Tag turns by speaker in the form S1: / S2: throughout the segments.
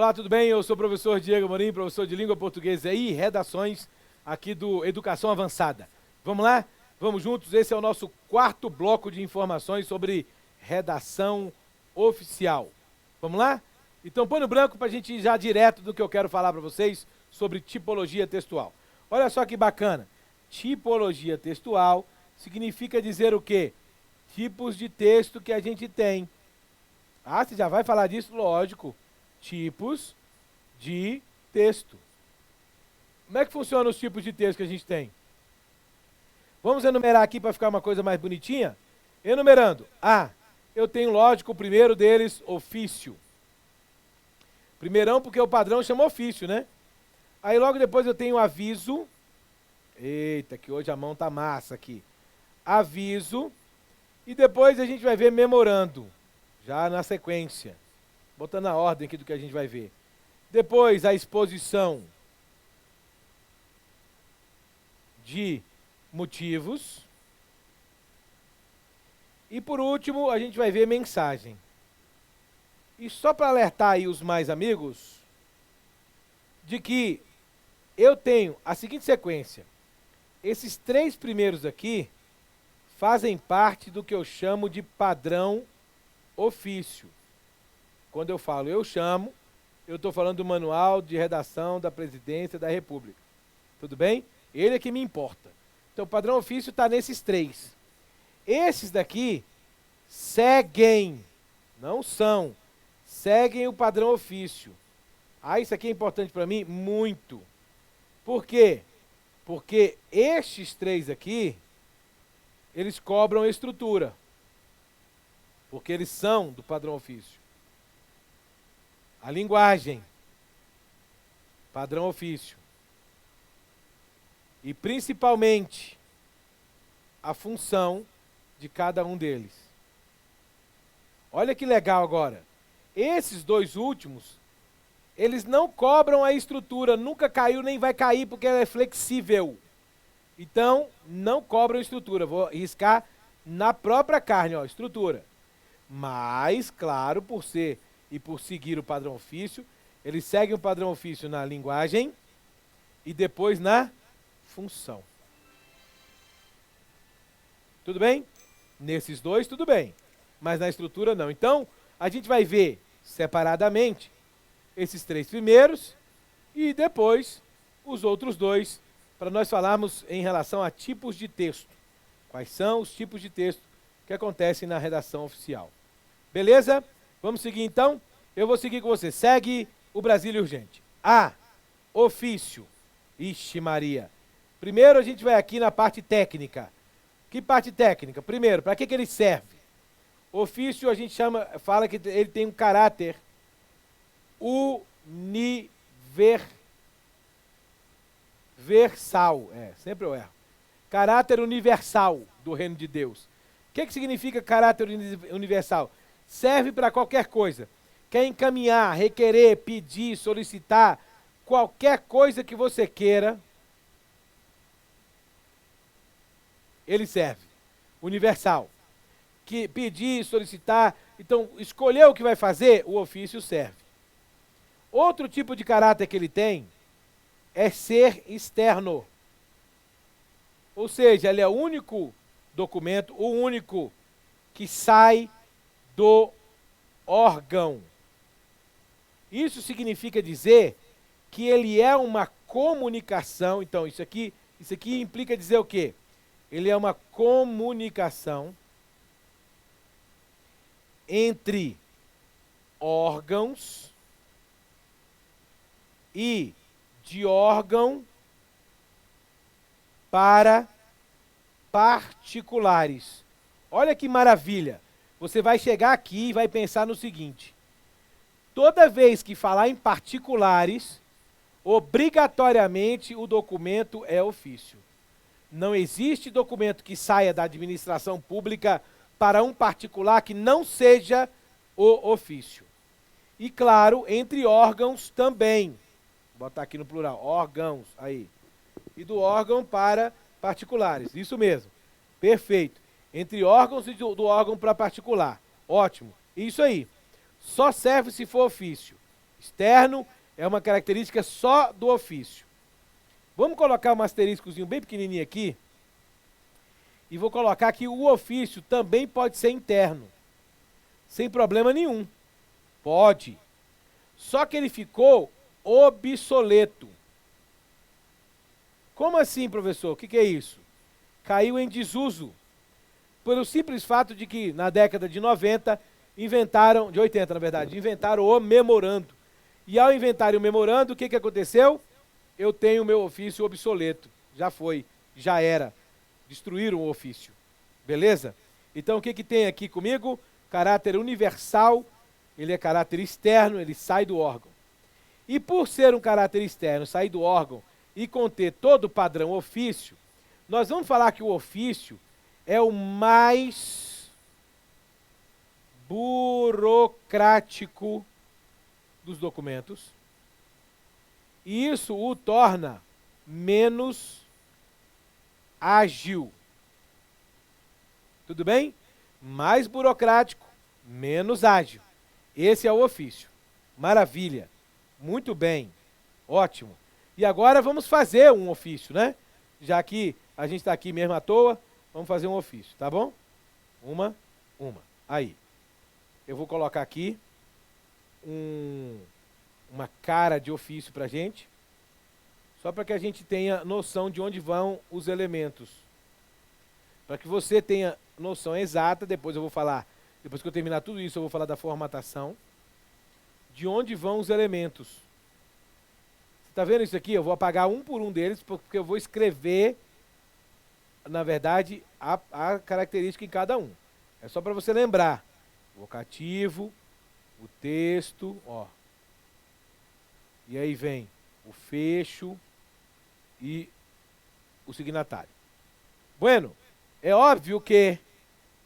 S1: Olá, tudo bem? Eu sou o professor Diego Amorim, professor de Língua Portuguesa e Redações aqui do Educação Avançada. Vamos lá? Vamos juntos? Esse é o nosso quarto bloco de informações sobre redação oficial. Vamos lá? Então põe no branco para a gente ir já direto do que eu quero falar para vocês sobre tipologia textual. Olha só que bacana. Tipologia textual significa dizer o quê? Tipos de texto que a gente tem. Ah, você já vai falar disso? Lógico. Tipos de texto. Como é que funcionam os tipos de texto que a gente tem? Vamos enumerar aqui para ficar uma coisa mais bonitinha? Enumerando. A. Eu tenho, lógico, o primeiro deles, ofício. Primeirão porque o padrão chama ofício, né? Aí logo depois eu tenho aviso. Eita, que hoje a mão tá massa aqui. Aviso. E depois a gente vai ver memorando. Já na sequência. Botando a ordem aqui do que a gente vai ver. Depois a exposição de motivos. E por último, a gente vai ver mensagem. E só para alertar aí os mais amigos, de que eu tenho a seguinte sequência. Esses três primeiros aqui fazem parte do que eu chamo de padrão ofício. Quando eu falo eu chamo, eu estou falando do Manual de Redação da Presidência da República. Tudo bem? Ele é que me importa. Então o padrão ofício está nesses três. Esses daqui seguem, não são, seguem o padrão ofício. Ah, isso aqui é importante para mim? Muito. Por quê? Porque estes três aqui, eles cobram estrutura. Porque eles são do padrão ofício. A linguagem, padrão ofício. E principalmente, a função de cada um deles. Olha que legal agora. Esses dois últimos, eles não cobram a estrutura, nunca caiu nem vai cair porque ela é flexível. Então, não cobram estrutura. Vou riscar na própria carne, ó, estrutura. Mas, claro, por ser e por seguir o padrão ofício, eles seguem o padrão ofício na linguagem e depois na função. Tudo bem? Nesses dois, tudo bem. Mas na estrutura, não. Então, a gente vai ver separadamente esses três primeiros e depois os outros dois, para nós falarmos em relação a tipos de texto. Quais são os tipos de texto que acontecem na redação oficial. Beleza? Vamos seguir então? Eu vou seguir com você. Segue o Brasília Urgente. A. Ofício. Ixi Maria. Primeiro a gente vai aqui na parte técnica. Que parte técnica? Primeiro, para que ele serve? Ofício a gente fala que ele tem um caráter universal. Sempre eu erro. Caráter universal do reino de Deus. O que significa caráter universal? Serve para qualquer coisa. Quer encaminhar, requerer, pedir, solicitar, qualquer coisa que você queira, ele serve. Universal. Que pedir, solicitar, então escolher o que vai fazer, o ofício serve. Outro tipo de caráter que ele tem é ser externo. Ou seja, ele é o único documento, o único que sai do órgão. Isso significa dizer que ele é uma comunicação. Então, isso aqui implica dizer o quê? Ele é uma comunicação entre órgãos e de órgão para particulares. Olha que maravilha. Você vai chegar aqui e vai pensar no seguinte. Toda vez que falar em particulares, obrigatoriamente o documento é ofício. Não existe documento que saia da administração pública para um particular que não seja o ofício. E claro, entre órgãos também. Vou botar aqui no plural, órgãos, aí. E do órgão para particulares, isso mesmo. Perfeito. Entre órgãos e do órgão para particular. Ótimo. Isso aí. Só serve se for ofício. Externo é uma característica só do ofício. Vamos colocar um asteriscozinho bem pequenininho aqui. E vou colocar que o ofício também pode ser interno. Sem problema nenhum. Pode. Só que ele ficou obsoleto. Como assim, professor? O que é isso? Caiu em desuso. Pelo simples fato de que na década de 90, de 80 na verdade, inventaram o memorando. E ao inventarem o memorando, o que aconteceu? Eu tenho o meu ofício obsoleto. Já foi, já era. Destruíram o ofício. Beleza? Então o que tem aqui comigo? Caráter universal, ele é caráter externo, ele sai do órgão. E por ser um caráter externo, sair do órgão e conter todo o padrão ofício, nós vamos falar que o ofício é o mais burocrático dos documentos. E isso o torna menos ágil. Tudo bem? Mais burocrático, menos ágil. Esse é o ofício. Maravilha. Muito bem. Ótimo. E agora vamos fazer um ofício, né? Já que a gente está aqui mesmo à toa, vamos fazer um ofício, tá bom? Uma. Aí. Eu vou colocar aqui uma cara de ofício pra gente, só para que a gente tenha noção de onde vão os elementos. Para que você tenha noção exata, depois eu vou falar, depois que eu terminar tudo isso, eu vou falar da formatação, de onde vão os elementos. Você está vendo isso aqui? Eu vou apagar um por um deles, porque eu vou escrever, na verdade, a característica em cada um. É só para você lembrar. Vocativo, o texto, ó. E aí vem o fecho e o signatário. Bueno, é óbvio que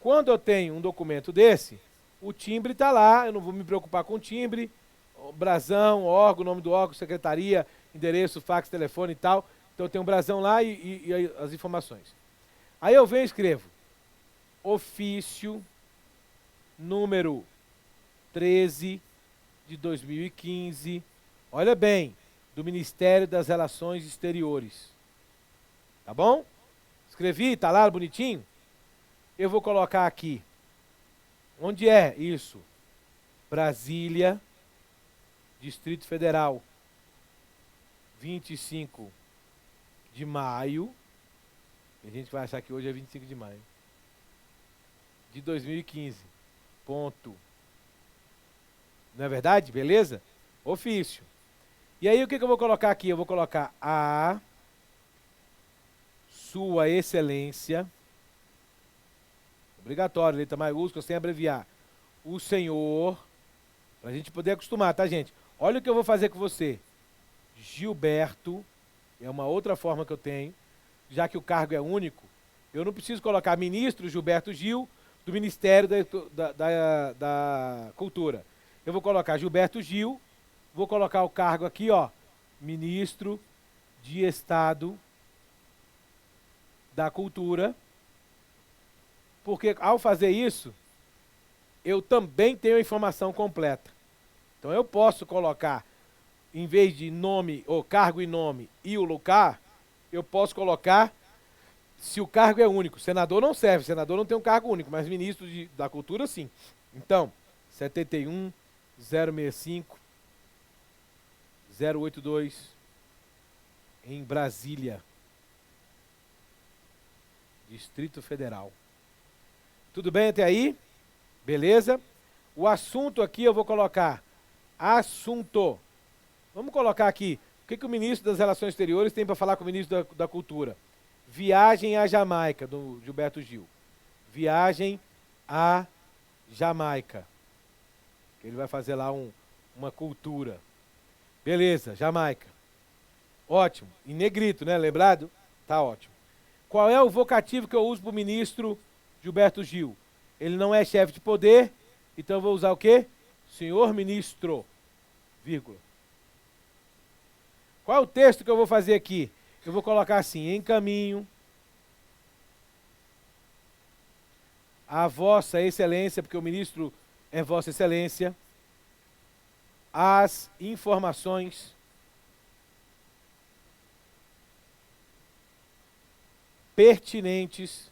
S1: quando eu tenho um documento desse, o timbre está lá, eu não vou me preocupar com o timbre, brasão, órgão, nome do órgão, secretaria, endereço, fax, telefone e tal. Então eu tenho um brasão lá e as informações. Aí eu venho e escrevo ofício número 13 de 2015, olha bem, do Ministério das Relações Exteriores. Tá bom? Escrevi, tá lá bonitinho? Eu vou colocar aqui. Onde é isso? Brasília, Distrito Federal, 25 de maio. A gente vai achar que hoje é 25 de maio. De 2015. Ponto. Não é verdade? Beleza? Ofício. E aí o que eu vou colocar aqui? Eu vou colocar a Sua Excelência. Obrigatório, letra maiúscula, sem abreviar. O senhor. Pra gente poder acostumar, tá, gente? Olha o que eu vou fazer com você. Gilberto. É uma outra forma que eu tenho. Já que o cargo é único, eu não preciso colocar ministro Gilberto Gil do Ministério da Cultura. Eu vou colocar Gilberto Gil, vou colocar o cargo aqui, ó, ministro de Estado da Cultura, porque ao fazer isso, eu também tenho a informação completa. Então eu posso colocar, em vez de nome, ou cargo e nome e o lugar, eu posso colocar, se o cargo é único. Senador não serve, senador não tem um cargo único, mas ministro da Cultura sim. Então, 71 065 082 em Brasília, Distrito Federal. Tudo bem até aí? Beleza? O assunto aqui eu vou colocar assunto. Vamos colocar aqui, o que o ministro das Relações Exteriores tem para falar com o ministro da Cultura? Viagem à Jamaica, do Gilberto Gil. Viagem à Jamaica. Ele vai fazer lá uma cultura. Beleza, Jamaica. Ótimo. Em negrito, né? Lembrado? Tá ótimo. Qual é o vocativo que eu uso para o ministro Gilberto Gil? Ele não é chefe de poder, então eu vou usar o quê? Senhor ministro, vírgula. Qual é o texto que eu vou fazer aqui? Eu vou colocar assim, encaminho a Vossa Excelência, porque o ministro é Vossa Excelência, as informações pertinentes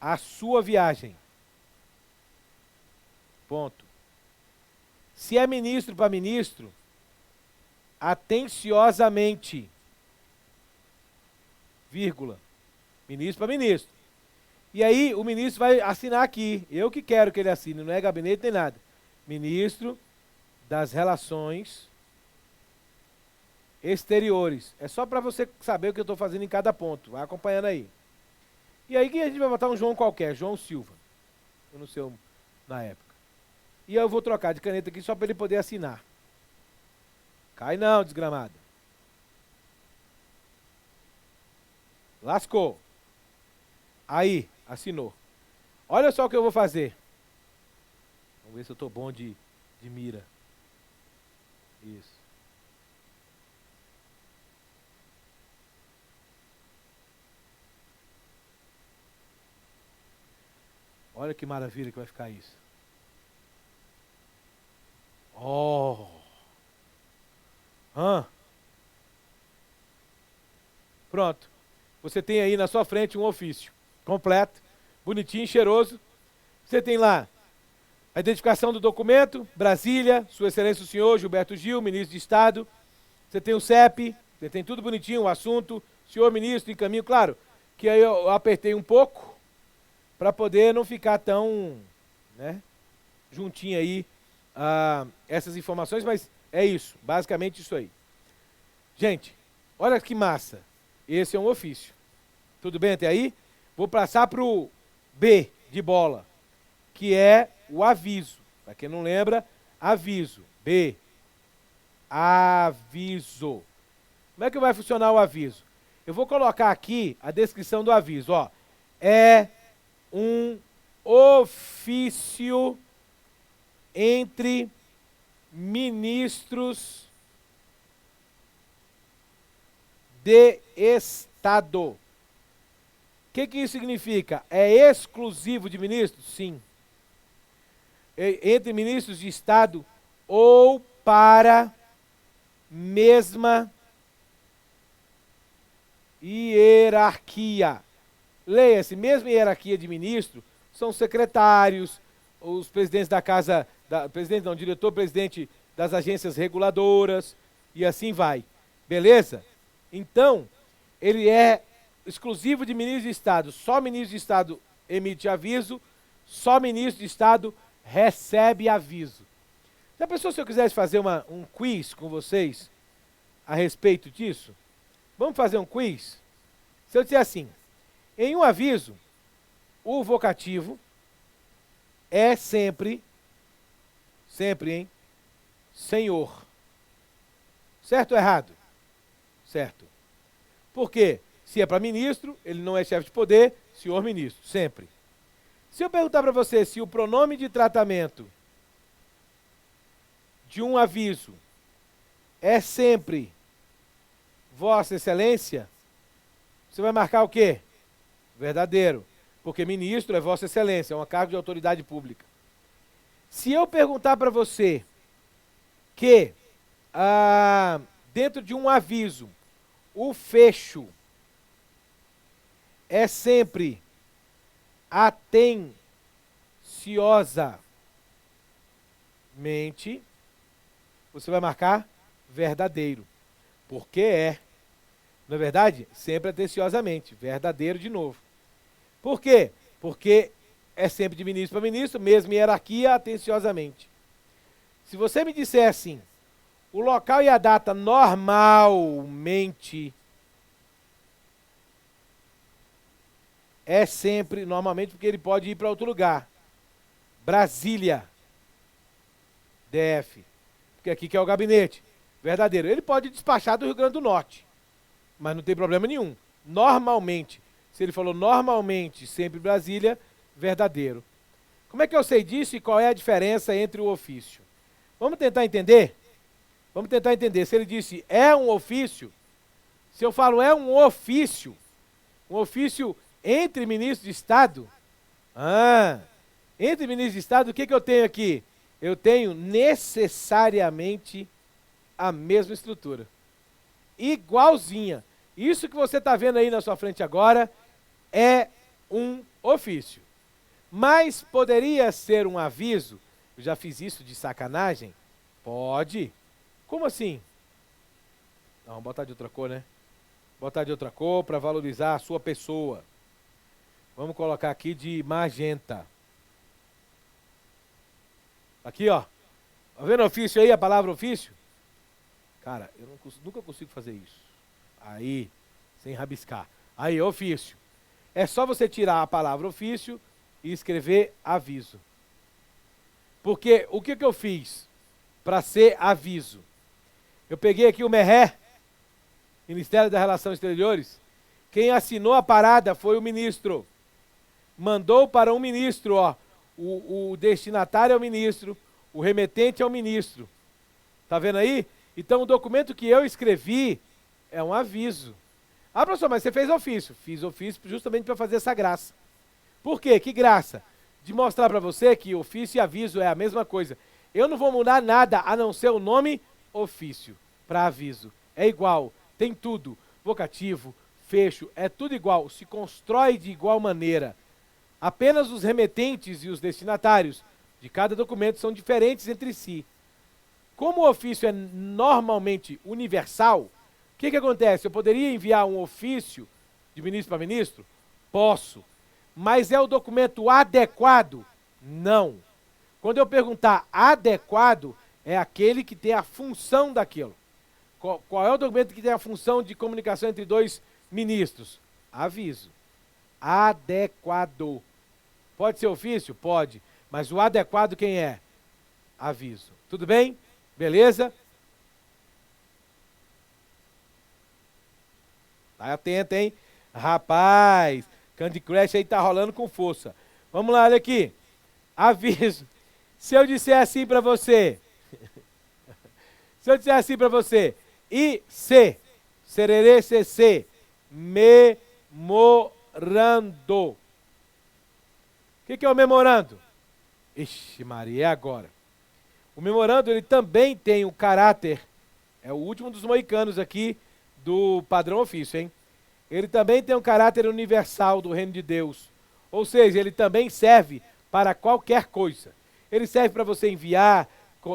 S1: à sua viagem. Ponto. Se é ministro para ministro, atenciosamente, vírgula, ministro para ministro. E aí o ministro vai assinar aqui, eu que quero que ele assine, não é gabinete nem nada. Ministro das Relações Exteriores. É só para você saber o que eu estou fazendo em cada ponto, vai acompanhando aí. E aí que a gente vai botar um João qualquer, João Silva, eu não sei na época. E eu vou trocar de caneta aqui só para ele poder assinar. Cai não, desgramado. Lascou. Aí, assinou. Olha só o que eu vou fazer. Vamos ver se eu estou bom de mira. Isso. Olha que maravilha que vai ficar isso. Oh! Pronto. Você tem aí na sua frente um ofício completo, bonitinho, cheiroso. Você tem lá a identificação do documento, Brasília, Sua Excelência o senhor Gilberto Gil, ministro de Estado. Você tem o CEP, você tem tudo bonitinho, o assunto, senhor ministro, em caminho. Claro que aí eu apertei um pouco para poder não ficar tão, né, juntinho aí essas informações, mas é isso, basicamente isso aí. Gente, olha que massa. Esse é um ofício. Tudo bem até aí? Vou passar para o B de bola, que é o aviso. Para quem não lembra, aviso. B. Aviso. Como é que vai funcionar o aviso? Eu vou colocar aqui a descrição do aviso. Ó. É um ofício entre ministros de Estado. O que isso significa? É exclusivo de ministros? Sim. Entre ministros de Estado ou para mesma hierarquia. Leia-se, mesma hierarquia de ministro, são secretários, os presidentes da casa, diretor-presidente das agências reguladoras, e assim vai. Beleza? Então, ele é exclusivo de ministro de Estado. Só ministro de Estado emite aviso, só ministro de Estado recebe aviso. Já pensou se eu quisesse fazer um quiz com vocês a respeito disso? Vamos fazer um quiz? Se eu disser assim, em um aviso, o vocativo é sempre, hein? Senhor. Certo ou errado? Certo. Por quê? Se é para ministro, ele não é chefe de poder, senhor ministro, sempre. Se eu perguntar para você se o pronome de tratamento de um aviso é sempre Vossa Excelência, você vai marcar o quê? Verdadeiro. Porque ministro é Vossa Excelência, é uma cargo de autoridade pública. Se eu perguntar para você que dentro de um aviso, o fecho é sempre atenciosamente, você vai marcar verdadeiro. Porque é. Não é verdade? Sempre atenciosamente. Verdadeiro de novo. Por quê? Porque é sempre de ministro para ministro, mesmo hierarquia, atenciosamente. Se você me disser assim, o local e a data normalmente é sempre, normalmente, porque ele pode ir para outro lugar. Brasília, DF, porque aqui que é o gabinete. Verdadeiro. Ele pode despachar do Rio Grande do Norte, mas não tem problema nenhum. Normalmente, se ele falou normalmente, sempre Brasília, verdadeiro. Como é que eu sei disso e qual é a diferença entre o ofício? Vamos tentar entender? Vamos tentar entender. Se ele disse é um ofício, se eu falo é um ofício entre ministros de Estado, entre ministros de Estado, o que eu tenho aqui? eu tenho necessariamente a mesma estrutura. Igualzinha. Isso que você está vendo aí na sua frente agora é um ofício. Mas poderia ser um aviso? Eu já fiz isso de sacanagem? Pode. Como assim? Não, vamos botar de outra cor, né? Botar de outra cor para valorizar a sua pessoa. Vamos colocar aqui de magenta. Aqui, ó. Tá vendo ofício aí, a palavra ofício? Cara, eu nunca consigo fazer isso. Aí, sem rabiscar. Aí, ofício. É só você tirar a palavra ofício e escrever aviso. Porque o que eu fiz para ser aviso? Eu peguei aqui o MERRE, Ministério das Relações Exteriores. Quem assinou a parada foi o ministro. Mandou para um ministro, ó. O destinatário é o ministro, o remetente é o ministro. Tá vendo aí? Então o documento que eu escrevi é um aviso. Ah, professor, mas você fez ofício. Fiz ofício justamente para fazer essa graça. Por quê? Que graça? De mostrar para você que ofício e aviso é a mesma coisa. Eu não vou mudar nada a não ser o nome ofício para aviso. É igual, tem tudo. Vocativo, fecho, é tudo igual. Se constrói de igual maneira. Apenas os remetentes e os destinatários de cada documento são diferentes entre si. Como o ofício é normalmente universal, o que acontece? Eu poderia enviar um ofício de ministro para ministro? Posso. Mas é o documento adequado? Não. Quando eu perguntar adequado, é aquele que tem a função daquilo. Qual é o documento que tem a função de comunicação entre dois ministros? Aviso. Adequado. Pode ser ofício? Pode. Mas o adequado quem é? Aviso. Tudo bem? Beleza? Tá atento, hein? Rapaz, Candy Crush aí tá rolando com força. Vamos lá, olha aqui. Aviso. Se eu disser assim para você, se eu disser assim para você, IC, sererê, CC, memorando. O que é o memorando? Ixi, Maria, é agora. O memorando, ele também tem o caráter, é o último dos moicanos aqui do padrão ofício, hein? Ele também tem um caráter universal do reino de Deus. Ou seja, ele também serve para qualquer coisa. Ele serve para você enviar,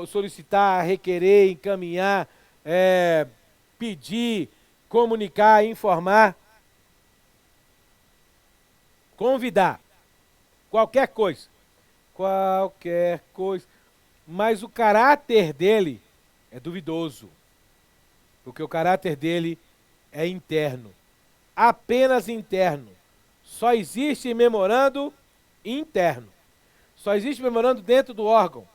S1: solicitar, requerer, encaminhar, pedir, comunicar, informar, convidar. Qualquer coisa. Qualquer coisa. Mas o caráter dele é duvidoso. Porque o caráter dele é interno. Apenas interno. Só existe memorando interno. Só existe memorando dentro do órgão.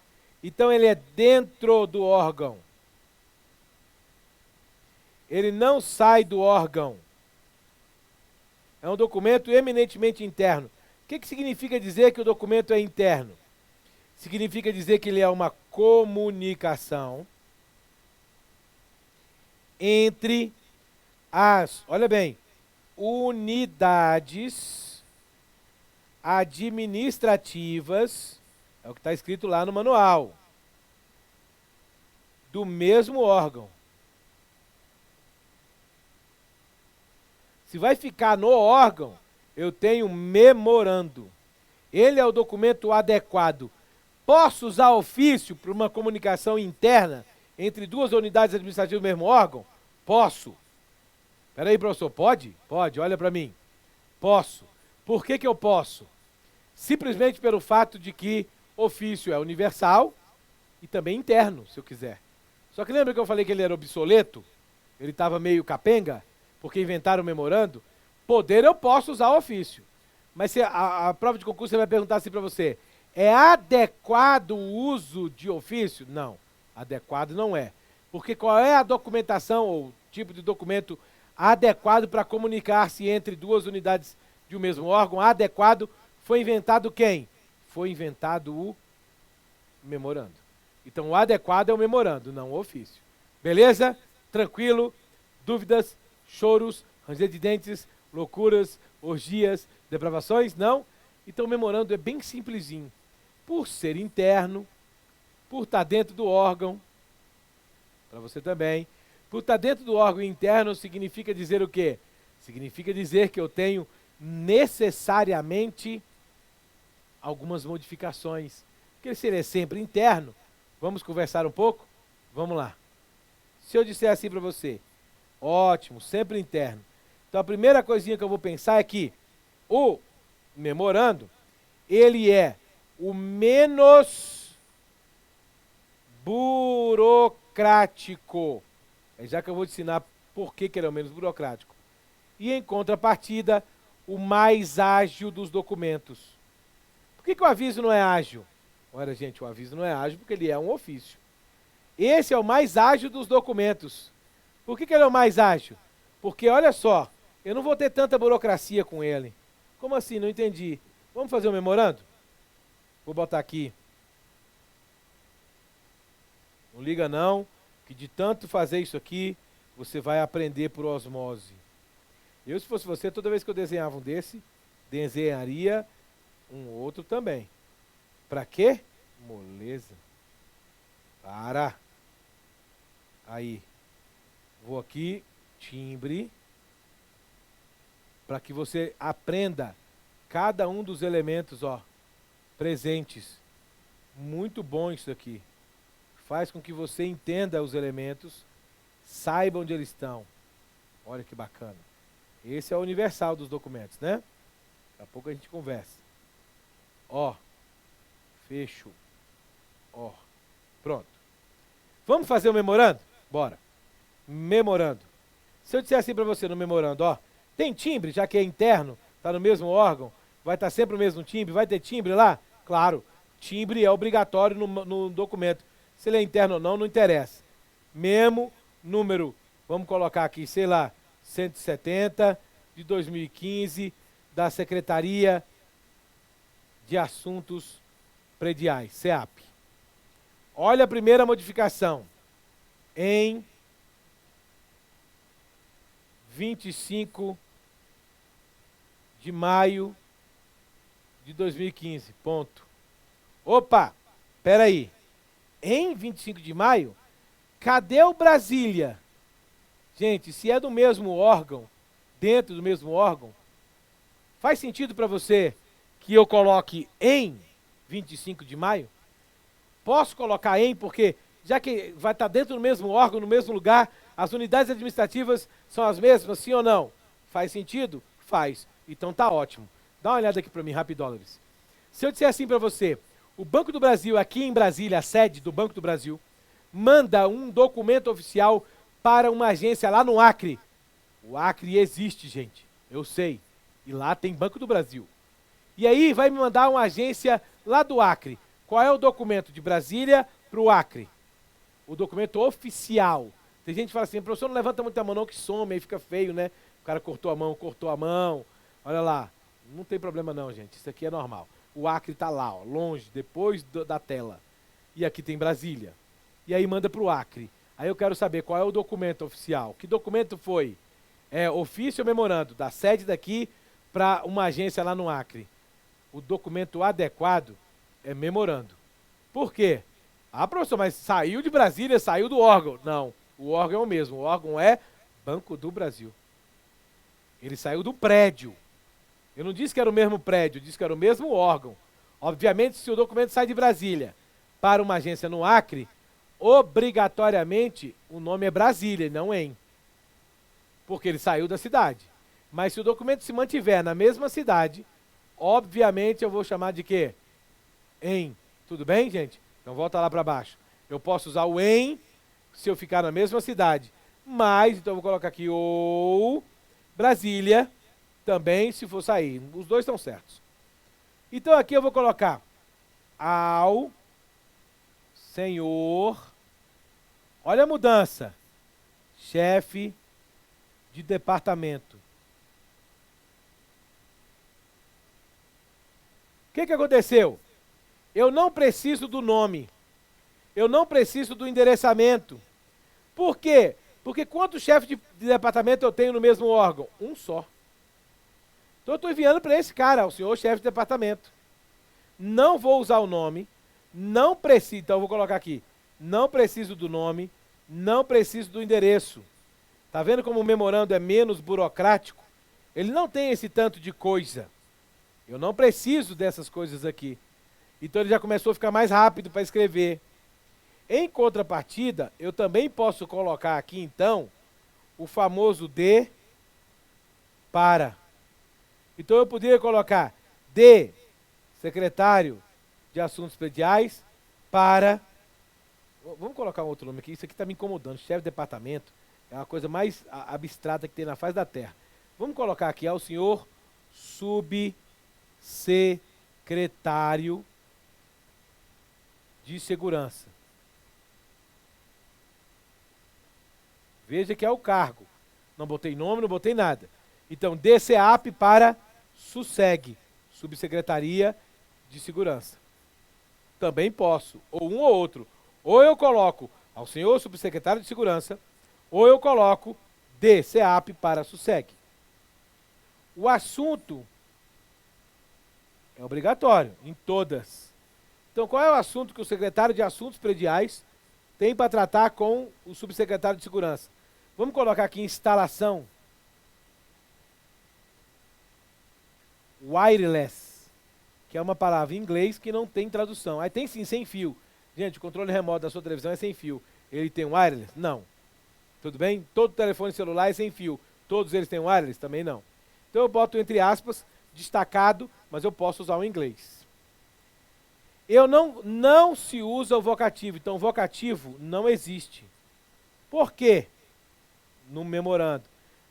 S1: Então ele é dentro do órgão. Ele não sai do órgão. É um documento eminentemente interno. O que significa dizer que o documento é interno? Significa dizer que ele é uma comunicação entre as, olha bem, unidades administrativas, é o que está escrito lá no manual, do mesmo órgão. Se vai ficar no órgão, eu tenho memorando. Ele é o documento adequado. Posso usar ofício para uma comunicação interna entre duas unidades administrativas do mesmo órgão? Posso. Espera aí, professor, pode? Pode, olha para mim. Posso. Por que eu posso? Simplesmente pelo fato de que ofício é universal e também interno, se eu quiser. Só que lembra que eu falei que ele era obsoleto? Ele estava meio capenga? Porque inventaram o memorando? Poder eu posso usar ofício. Mas se a prova de concurso vai perguntar assim para você, é adequado o uso de ofício? Não, adequado não é. Porque qual é a documentação ou tipo de documento adequado para comunicar-se entre duas unidades de um mesmo órgão? Adequado foi inventado quem? Foi inventado o memorando. Então o adequado é o memorando, não o ofício. Beleza? Tranquilo? Dúvidas? Choros? Ranger de dentes? Loucuras? Orgias? Depravações? Não? Então o memorando é bem simplesinho. Por ser interno, por estar dentro do órgão, para você também, por estar dentro do órgão interno significa dizer o quê? Significa dizer que eu tenho necessariamente algumas modificações. Porque se ele é sempre interno, vamos conversar um pouco? Vamos lá. Se eu disser assim para você, ótimo, sempre interno. Então a primeira coisinha que eu vou pensar é que o memorando, ele é o menos burocrático. É já que eu vou te ensinar por que ele é o menos burocrático. E em contrapartida, o mais ágil dos documentos. Por que o aviso não é ágil? Olha, gente, o aviso não é ágil porque ele é um ofício. Esse é o mais ágil dos documentos. Por que ele é o mais ágil? Porque, olha só, eu não vou ter tanta burocracia com ele. Como assim? Não entendi. Vamos fazer um memorando? Vou botar aqui. Não liga não, que de tanto fazer isso aqui, você vai aprender por osmose. Eu, se fosse você, toda vez que eu desenhava um desse, desenharia um outro também. Pra quê? Moleza. Para. Aí. Vou aqui, timbre, para que você aprenda cada um dos elementos, ó, presentes. Muito bom isso aqui. Faz com que você entenda os elementos, saiba onde eles estão. Olha que bacana. Esse é o universal dos documentos, né? Daqui a pouco a gente conversa. Ó, fecho. Ó, pronto. Vamos fazer o memorando? Bora. Memorando. Se eu disser assim para você no memorando, ó, tem timbre, já que é interno, está no mesmo órgão, vai estar sempre o mesmo timbre, vai ter timbre lá? Claro, timbre é obrigatório no documento. Se ele é interno ou não, não interessa. Memo, número, vamos colocar aqui, sei lá, 170 de 2015, da Secretaria de Assuntos Prediais, SEAP. Olha a primeira modificação. Em 25 de maio de 2015, ponto. Opa, peraí. Em 25 de maio, cadê o Brasília? Gente, se é do mesmo órgão, dentro do mesmo órgão, faz sentido para você que eu coloque em 25 de maio? Posso colocar em, porque já que vai estar dentro do mesmo órgão, no mesmo lugar, as unidades administrativas são as mesmas, sim ou não? Faz sentido? Faz. Então tá ótimo. Dá uma olhada aqui para mim, rapidólares. Se eu disser assim para você, o Banco do Brasil, aqui em Brasília, a sede do Banco do Brasil, manda um documento oficial para uma agência lá no Acre. O Acre existe, gente. Eu sei. E lá tem Banco do Brasil. E aí vai me mandar uma agência lá do Acre. Qual é o documento de Brasília para o Acre? O documento oficial. Tem gente que fala assim, professor, não levanta muito a mão não, que some, aí fica feio, né? O cara cortou a mão. Olha lá. Não tem problema não, gente. Isso aqui é normal. O Acre está lá, ó, longe, depois da tela. E aqui tem Brasília. E aí manda para o Acre. Aí eu quero saber qual é o documento oficial. Que documento foi? É ofício ou memorando? Da sede daqui para uma agência lá no Acre. O documento adequado é memorando. Por quê? Ah, professor, mas saiu de Brasília, saiu do órgão. Não, o órgão é o mesmo. O órgão é Banco do Brasil. Ele saiu do prédio. Eu não disse que era o mesmo prédio, eu disse que era o mesmo órgão. Obviamente, se o documento sai de Brasília para uma agência no Acre, obrigatoriamente o nome é Brasília e não em. Porque ele saiu da cidade. Mas se o documento se mantiver na mesma cidade, obviamente eu vou chamar de quê? Em. Tudo bem, gente? Então volta lá para baixo. Eu posso usar o em se eu ficar na mesma cidade. Mas, então eu vou colocar aqui ou Brasília também se for sair. Os dois estão certos. Então aqui eu vou colocar ao senhor, olha a mudança, chefe de departamento. O que aconteceu? Eu não preciso do nome. Eu não preciso do endereçamento. Por quê? Porque quantos chefes de departamento eu tenho no mesmo órgão? Um só. Então eu estou enviando para esse cara, o senhor chefe de departamento. Não vou usar o nome, Não preciso, então eu vou colocar aqui, não preciso do nome, não preciso do endereço. Tá vendo como o memorando é menos burocrático? Ele não tem esse tanto de coisa. Eu não preciso dessas coisas aqui. Então ele já começou a ficar mais rápido para escrever. Em contrapartida, eu também posso colocar aqui, então, o famoso de para. Então eu poderia colocar de secretário de Assuntos Prediais para... Vamos colocar um outro nome aqui, isso aqui está me incomodando. Chefe de departamento é uma coisa mais abstrata que tem na face da terra. Vamos colocar aqui ao senhor subsecretário de Segurança. Veja que é o cargo. Não botei nome, não botei nada. Então, DCAP para SUSEG, Subsecretaria de Segurança. Também posso, ou um ou outro. Ou eu coloco ao senhor subsecretário de Segurança, ou eu coloco DCAP para SUSEG. O assunto é obrigatório, em todas. Então, qual é o assunto que o secretário de Assuntos Prediais tem para tratar com o subsecretário de Segurança? Vamos colocar aqui instalação wireless, que é uma palavra em inglês que não tem tradução. Aí tem sim, sem fio. Gente, o controle remoto da sua televisão é sem fio. Ele tem wireless? Não. Tudo bem? Todo telefone celular é sem fio. Todos eles têm wireless? Também não. Então eu boto entre aspas, destacado, mas eu posso usar o inglês. Não se usa o vocativo, então o vocativo não existe. Por quê? No memorando.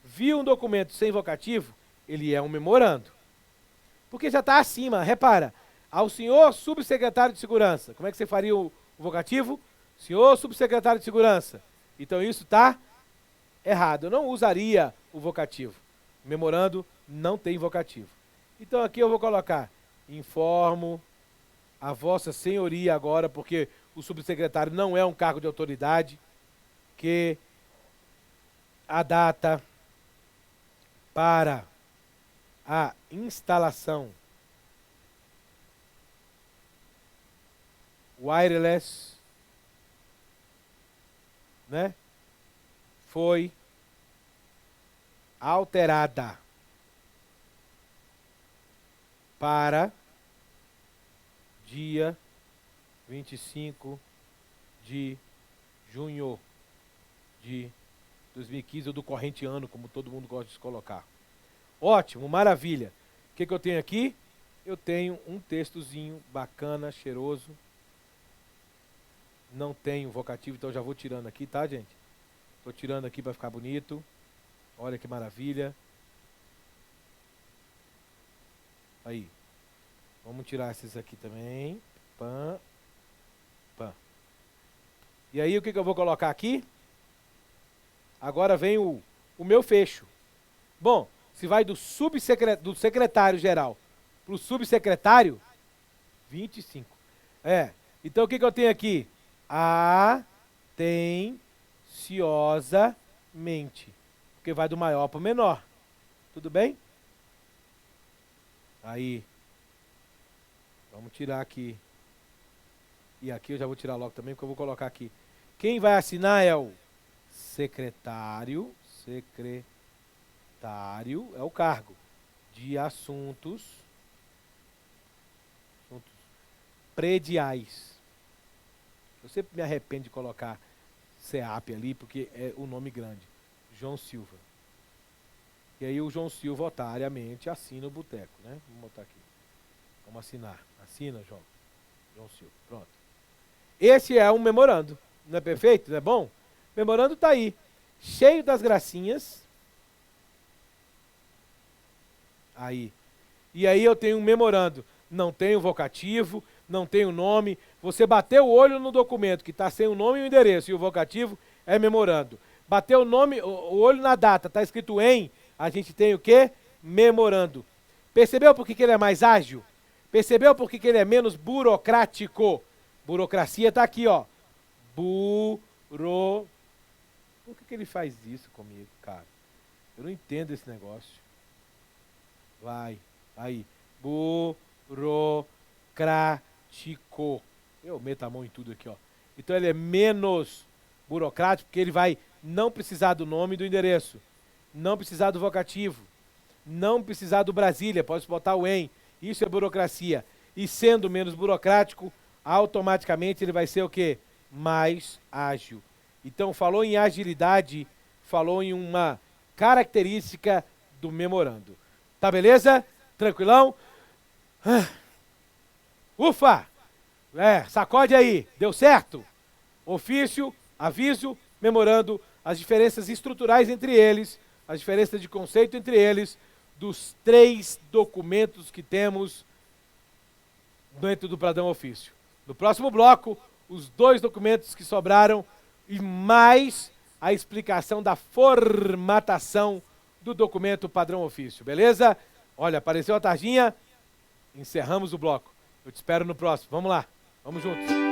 S1: Viu um documento sem vocativo? Ele é um memorando. Porque já está acima, repara. Ao senhor subsecretário de Segurança. Como é que você faria o vocativo? Senhor subsecretário de Segurança. Então isso está errado. Eu não usaria o vocativo. Memorando não tem vocativo. Então aqui eu vou colocar: informo a vossa senhoria agora, porque o subsecretário não é um cargo de autoridade, que a data para a instalação wireless, né, foi alterada para dia 25 de junho de 2015, ou do corrente ano, como todo mundo gosta de se colocar. Ótimo, maravilha. O que eu tenho aqui? Eu tenho um textozinho bacana, cheiroso. Não tenho vocativo, então já vou tirando aqui, tá, gente? Estou tirando aqui para ficar bonito. Olha que maravilha. Aí. Vamos tirar esses aqui também. Pã. Pã. E aí, o que eu vou colocar aqui? Agora vem o meu fecho. Bom, se vai do secretário-geral para o subsecretário, 25. Então o que eu tenho aqui? Atenciosamente. Porque vai do maior para o menor. Tudo bem? Aí. Vamos tirar aqui. E aqui eu já vou tirar logo também, porque eu vou colocar aqui. Quem vai assinar é o secretário. Secretário é o cargo de assuntos prediais. Eu sempre me arrependo de colocar CEAP ali, porque é o nome grande. João Silva. E aí o João Silva, otariamente, assina o boteco, né? Vamos botar aqui. Vamos assinar. Assina, João Silva. Pronto. Esse é um memorando. Não é perfeito? Não é bom? Memorando está aí. Cheio das gracinhas. Aí. E aí eu tenho um memorando. Não tenho vocativo, não tenho nome. Você bateu o olho no documento que está sem o nome e o endereço, e o vocativo é memorando. Bateu o olho na data, está escrito em, a gente tem o quê? Memorando. Percebeu por que ele é mais ágil? Percebeu por que ele é menos burocrático? Burocracia está aqui, ó. Por que ele faz isso comigo, cara? Eu não entendo esse negócio. Vai, aí. Burocrático. Eu meto a mão em tudo aqui, ó. Então ele é menos burocrático, porque ele vai não precisar do nome e do endereço, não precisar do vocativo, não precisar do Brasília, pode botar o em. Isso é burocracia. E sendo menos burocrático, automaticamente ele vai ser o quê? Mais ágil. Então, falou em agilidade, falou em uma característica do memorando. Tá beleza? Tranquilão? Ufa! Sacode aí. Deu certo? Ofício, aviso, memorando, as diferenças estruturais entre eles, as diferenças de conceito entre eles, dos 3 documentos que temos dentro do padrão ofício. No próximo bloco, os 2 documentos que sobraram e mais a explicação da formatação do documento padrão ofício, beleza? Olha, apareceu a tarjinha, encerramos o bloco. Eu te espero no próximo. Vamos lá, vamos juntos.